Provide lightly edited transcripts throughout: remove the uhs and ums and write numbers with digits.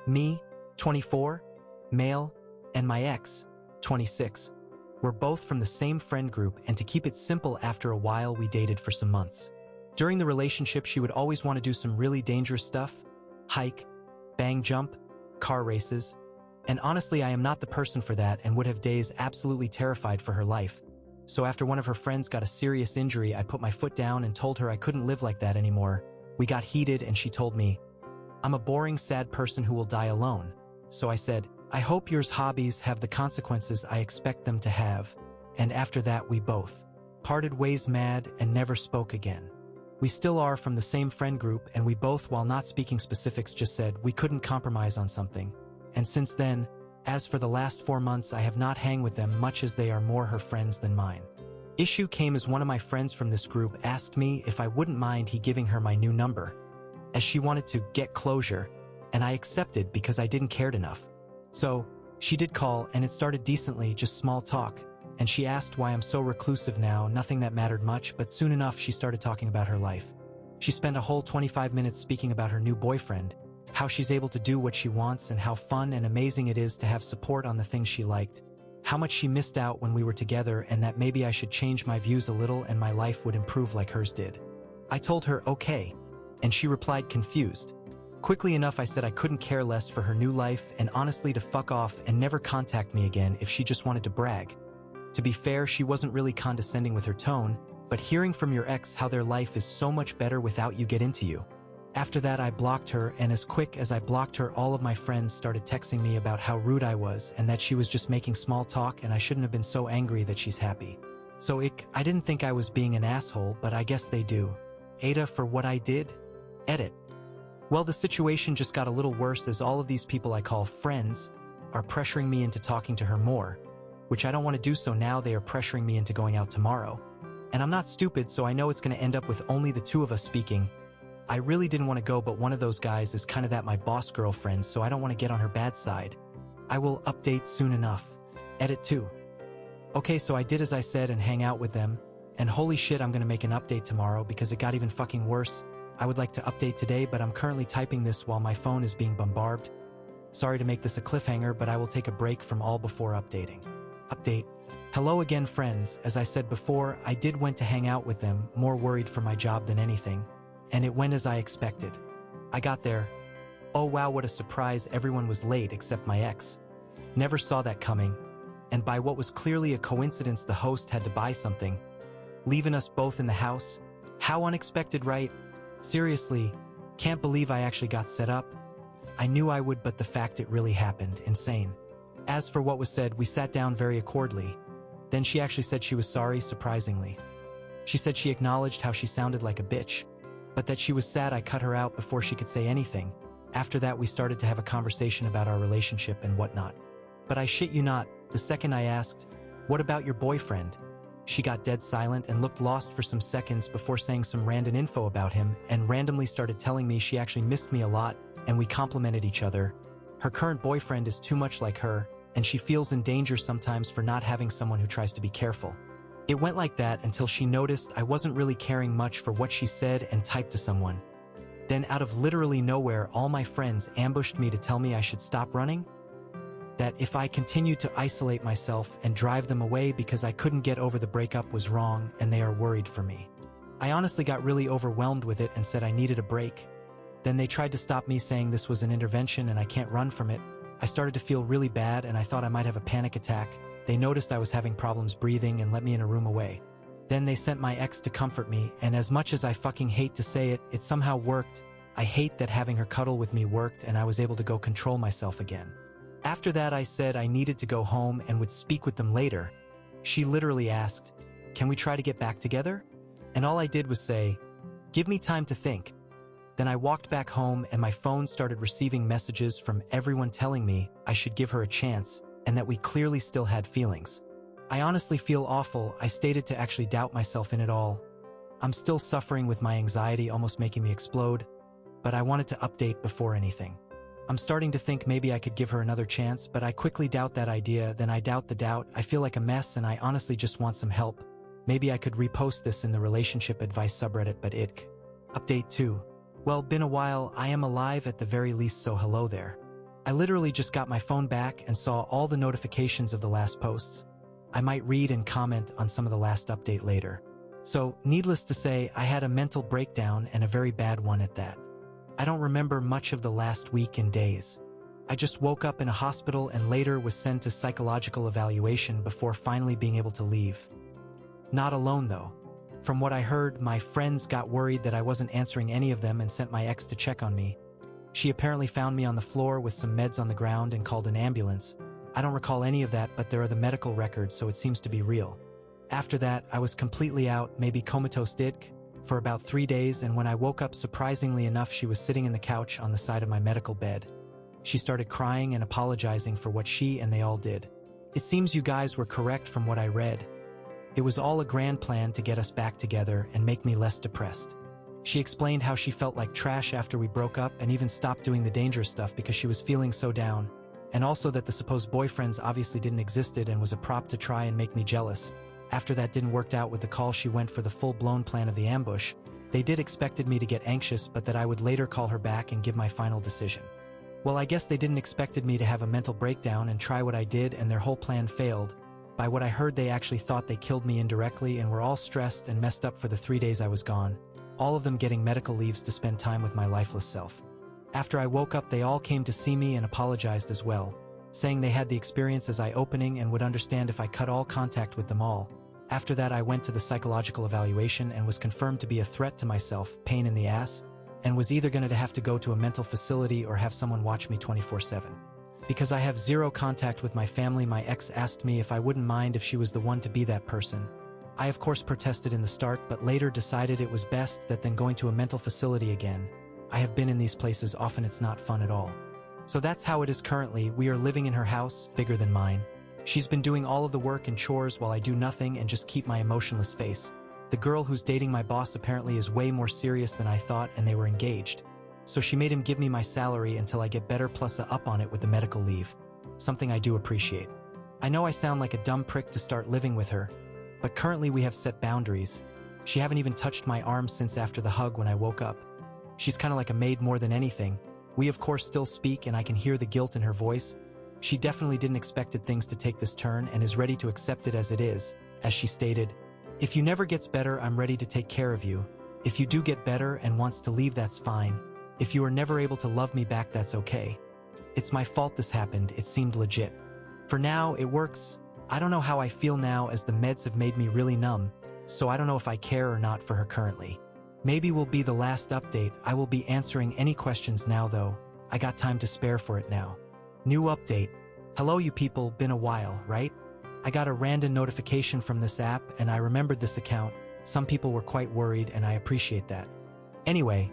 Me, 24, male, and my ex, 26. We're both from the same friend group, and to keep it simple, after a while we dated for some months. During the relationship, she would always want to do some really dangerous stuff: hike, bang jump, car races. And honestly, I am not the person for that and would have days absolutely terrified for her life. So after one of her friends got a serious injury, I put my foot down and told her I couldn't live like that anymore. We got heated and she told me, "I'm a boring, sad person who will die alone." So I said, "I hope yours hobbies have the consequences I expect them to have." And after that, we both parted ways, mad, and never spoke again. We still are from the same friend group, and we both, while not speaking specifics, just said we couldn't compromise on something. And since then, as for the last 4 months, I have not hang with them much, as they are more her friends than mine. Issue came as one of my friends from this group asked me if I wouldn't mind he giving her my new number, as she wanted to get closure, and I accepted because I didn't care enough. So, she did call, and it started decently, just small talk, and she asked why I'm so reclusive now. Nothing that mattered much, but soon enough she started talking about her life. She spent a whole 25 minutes speaking about her new boyfriend, how she's able to do what she wants, and how fun and amazing it is to have support on the things she liked, how much she missed out when we were together, and that maybe I should change my views a little and my life would improve like hers did. I told her okay, and she replied confused. Quickly enough, I said I couldn't care less for her new life, and honestly to fuck off and never contact me again if she just wanted to brag. To be fair, she wasn't really condescending with her tone, but hearing from your ex how their life is so much better without you get into you. After that, I blocked her, and as quick as I blocked her, all of my friends started texting me about how rude I was and that she was just making small talk and I shouldn't have been so angry that she's happy. So I didn't think I was being an asshole, but I guess they do. Ada for what I did? Edit. Well, the situation just got a little worse, as all of these people I call friends are pressuring me into talking to her more, which I don't want to do, so now they are pressuring me into going out tomorrow. And I'm not stupid, so I know it's going to end up with only the two of us speaking. I really didn't want to go, but one of those guys is kind of that my boss girlfriend, so I don't want to get on her bad side. I will update soon enough. Edit 2. Okay, so I did as I said and hang out with them, and holy shit, I'm going to make an update tomorrow because it got even fucking worse. I would like to update today, but I'm currently typing this while my phone is being bombarded. Sorry to make this a cliffhanger, but I will take a break from all before updating. Update. Hello again, friends. As I said before, I did went to hang out with them, more worried for my job than anything. And it went as I expected. I got there. Oh wow, what a surprise, everyone was late except my ex. Never saw that coming. And by what was clearly a coincidence, the host had to buy something, leaving us both in the house. How unexpected, right? Seriously, can't believe I actually got set up. I knew I would, but the fact it really happened, insane. As for what was said, we sat down very accordly. Then she actually said she was sorry, surprisingly. She said she acknowledged how she sounded like a bitch, but that she was sad I cut her out before she could say anything. After that, we started to have a conversation about our relationship and whatnot. But I shit you not, the second I asked, "What about your boyfriend?" she got dead silent and looked lost for some seconds before saying some random info about him and randomly started telling me she actually missed me a lot and we complimented each other. Her current boyfriend is too much like her, and she feels in danger sometimes for not having someone who tries to be careful. It went like that until she noticed I wasn't really caring much for what she said and typed to someone. Then out of literally nowhere, all my friends ambushed me to tell me I should stop running, that if I continued to isolate myself and drive them away because I couldn't get over the breakup was wrong and they are worried for me. I honestly got really overwhelmed with it and said I needed a break. Then they tried to stop me, saying this was an intervention and I can't run from it. I started to feel really bad and I thought I might have a panic attack. They noticed I was having problems breathing and let me in a room away. Then they sent my ex to comfort me, and as much as I fucking hate to say it, it somehow worked. I hate that having her cuddle with me worked and I was able to go control myself again. After that, I said I needed to go home and would speak with them later. She literally asked, "Can we try to get back together?" And all I did was say, "Give me time to think." Then I walked back home and my phone started receiving messages from everyone telling me I should give her a chance and that we clearly still had feelings. I honestly feel awful. I stated to actually doubt myself in it all. I'm still suffering with my anxiety almost making me explode, but I wanted to update before anything. I'm starting to think maybe I could give her another chance, but I quickly doubt that idea. Then I doubt the doubt. I feel like a mess and I honestly just want some help. Maybe I could repost this in the relationship advice subreddit, but Update 2. Well, been a while. I am alive at the very least, so hello there. I literally just got my phone back and saw all the notifications of the last posts. I might read and comment on some of the last update later. So, needless to say, I had a mental breakdown and a very bad one at that. I don't remember much of the last week and days. I just woke up in a hospital and later was sent to psychological evaluation before finally being able to leave. Not alone though. From what I heard, my friends got worried that I wasn't answering any of them and sent my ex to check on me. She apparently found me on the floor with some meds on the ground and called an ambulance. I don't recall any of that, but there are the medical records, so it seems to be real. After that, I was completely out, maybe comatose for about 3 days, and when I woke up, surprisingly enough, she was sitting in the couch on the side of my medical bed. She started crying and apologizing for what she and they all did. It seems you guys were correct from what I read. It was all a grand plan to get us back together and make me less depressed. She explained how she felt like trash after we broke up and even stopped doing the dangerous stuff because she was feeling so down, and also that the supposed boyfriends obviously didn't existed and was a prop to try and make me jealous. After that didn't work out with the call, she went for the full-blown plan of the ambush. They did expected me to get anxious, but that I would later call her back and give my final decision. Well, I guess they didn't expected me to have a mental breakdown and try what I did, and their whole plan failed. By what I heard, they actually thought they killed me indirectly and were all stressed and messed up for the 3 days I was gone, all of them getting medical leaves to spend time with my lifeless self. After I woke up, they all came to see me and apologized as well, saying they had the experience as eye-opening and would understand if I cut all contact with them all. After that, I went to the psychological evaluation and was confirmed to be a threat to myself, pain in the ass, and was either going to have to go to a mental facility or have someone watch me 24/7. Because I have zero contact with my family, my ex asked me if I wouldn't mind if she was the one to be that person. I of course protested in the start, but later decided it was best that than going to a mental facility again. I have been in these places often, it's not fun at all. So that's how it is currently. We are living in her house, bigger than mine. She's been doing all of the work and chores while I do nothing and just keep my emotionless face. The girl who's dating my boss apparently is way more serious than I thought, and they were engaged. So she made him give me my salary until I get better plus a up on it with the medical leave. Something I do appreciate. I know I sound like a dumb prick to start living with her, but currently we have set boundaries. She haven't even touched my arm since after the hug when I woke up. She's kind of like a maid more than anything. We of course still speak and I can hear the guilt in her voice. She definitely didn't expect things to take this turn and is ready to accept it as it is. As she stated, "If you never gets better, I'm ready to take care of you. If you do get better and wants to leave, that's fine. If you are never able to love me back, that's okay. It's my fault this happened, it seemed legit. For now, it works. I don't know how I feel now as the meds have made me really numb, so I don't know if I care or not for her currently. Maybe will be the last update. I will be answering any questions now though. I got time to spare for it now. New update. Hello you people, been a while, right? I got a random notification from this app and I remembered this account. Some people were quite worried and I appreciate that. Anyway,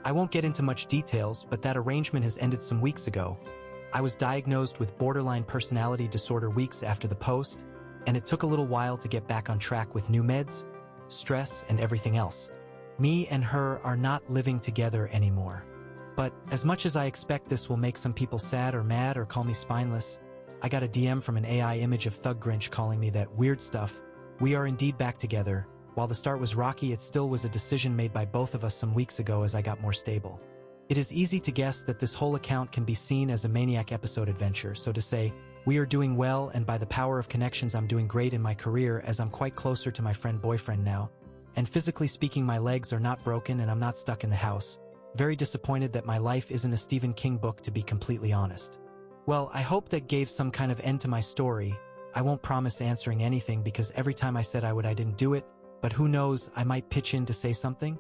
I won't get into much details, but that arrangement has ended some weeks ago. I was diagnosed with borderline personality disorder weeks after the post, and it took a little while to get back on track with new meds, stress, and everything else. Me and her are not living together anymore. But as much as I expect this will make some people sad or mad or call me spineless, I got a DM from an AI image of Thug Grinch calling me that weird stuff. We are indeed back together. While the start was rocky, it still was a decision made by both of us some weeks ago as I got more stable. It is easy to guess that this whole account can be seen as a Maniac episode adventure, so to say, we are doing well, and by the power of connections I'm doing great in my career as I'm quite closer to my friend boyfriend now. And physically speaking, my legs are not broken and I'm not stuck in the house. Very disappointed that my life isn't a Stephen King book, to be completely honest. Well, I hope that gave some kind of end to my story. I won't promise answering anything because every time I said I would, I didn't do it. But who knows, I might pitch in to say something?